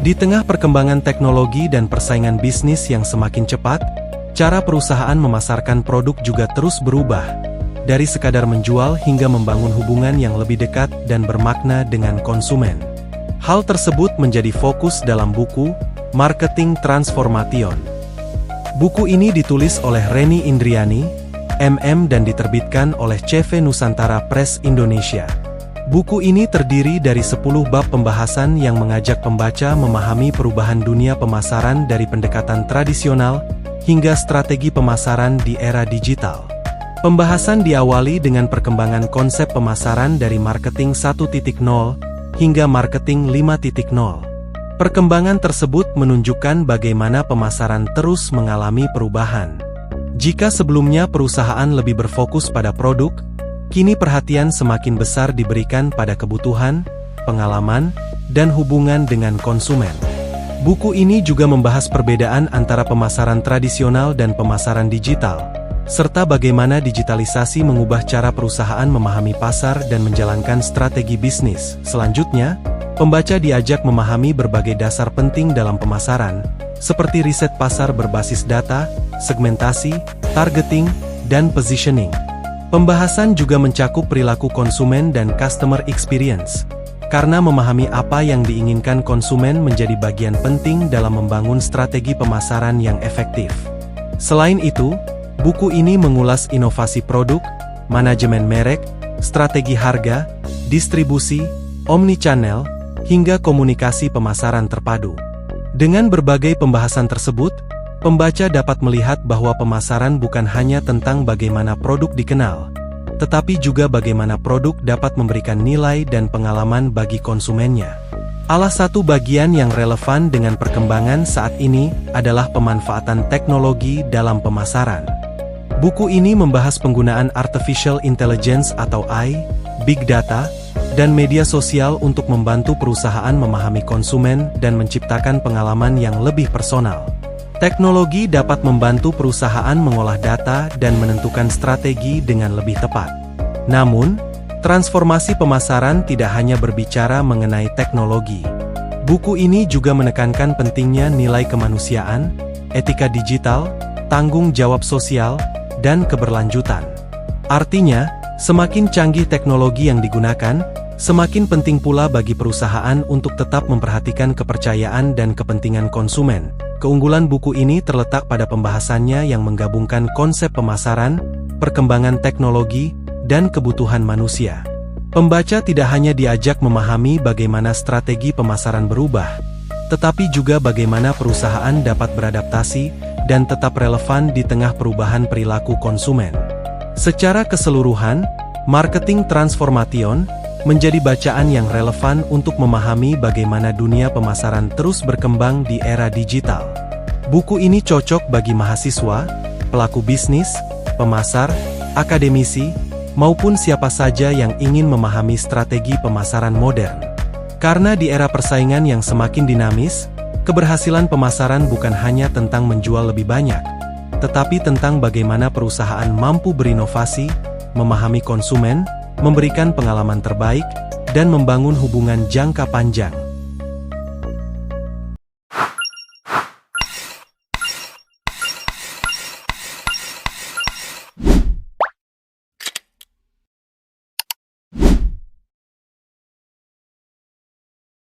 Di tengah perkembangan teknologi dan persaingan bisnis yang semakin cepat, cara perusahaan memasarkan produk juga terus berubah, dari sekadar menjual hingga membangun hubungan yang lebih dekat dan bermakna dengan konsumen. Hal tersebut menjadi fokus dalam buku Marketing Transformation. Buku ini ditulis oleh Reni Indriani, MM dan diterbitkan oleh CV Nusantara Press Indonesia. Buku ini terdiri dari 10 bab pembahasan yang mengajak pembaca memahami perubahan dunia pemasaran dari pendekatan tradisional hingga strategi pemasaran di era digital. Pembahasan diawali dengan perkembangan konsep pemasaran dari marketing 1.0 hingga marketing 5.0. Perkembangan tersebut menunjukkan bagaimana pemasaran terus mengalami perubahan. Jika sebelumnya perusahaan lebih berfokus pada produk, kini perhatian semakin besar diberikan pada kebutuhan, pengalaman, dan hubungan dengan konsumen. Buku ini juga membahas perbedaan antara pemasaran tradisional dan pemasaran digital, serta bagaimana digitalisasi mengubah cara perusahaan memahami pasar dan menjalankan strategi bisnis. Selanjutnya, pembaca diajak memahami berbagai dasar penting dalam pemasaran, seperti riset pasar berbasis data, segmentasi, targeting, dan positioning. Pembahasan juga mencakup perilaku konsumen dan customer experience, karena memahami apa yang diinginkan konsumen menjadi bagian penting dalam membangun strategi pemasaran yang efektif. Selain itu, buku ini mengulas inovasi produk, manajemen merek, strategi harga, distribusi, omnichannel, hingga komunikasi pemasaran terpadu. Dengan berbagai pembahasan tersebut, pembaca dapat melihat bahwa pemasaran bukan hanya tentang bagaimana produk dikenal, tetapi juga bagaimana produk dapat memberikan nilai dan pengalaman bagi konsumennya. Salah satu bagian yang relevan dengan perkembangan saat ini adalah pemanfaatan teknologi dalam pemasaran. Buku ini membahas penggunaan artificial intelligence atau AI, big data, dan media sosial untuk membantu perusahaan memahami konsumen dan menciptakan pengalaman yang lebih personal. Teknologi dapat membantu perusahaan mengolah data dan menentukan strategi dengan lebih tepat. Namun, transformasi pemasaran tidak hanya berbicara mengenai teknologi. Buku ini juga menekankan pentingnya nilai kemanusiaan, etika digital, tanggung jawab sosial, dan keberlanjutan. Artinya, semakin canggih teknologi yang digunakan, semakin penting pula bagi perusahaan untuk tetap memperhatikan kepercayaan dan kepentingan konsumen. Keunggulan buku ini terletak pada pembahasannya yang menggabungkan konsep pemasaran, perkembangan teknologi, dan kebutuhan manusia. Pembaca tidak hanya diajak memahami bagaimana strategi pemasaran berubah, tetapi juga bagaimana perusahaan dapat beradaptasi dan tetap relevan di tengah perubahan perilaku konsumen. Secara keseluruhan, Marketing Transformation menjadi bacaan yang relevan untuk memahami bagaimana dunia pemasaran terus berkembang di era digital. Buku ini cocok bagi mahasiswa, pelaku bisnis, pemasar, akademisi, maupun siapa saja yang ingin memahami strategi pemasaran modern. Karena di era persaingan yang semakin dinamis, keberhasilan pemasaran bukan hanya tentang menjual lebih banyak, tetapi tentang bagaimana perusahaan mampu berinovasi, memahami konsumen, memberikan pengalaman terbaik, dan membangun hubungan jangka panjang.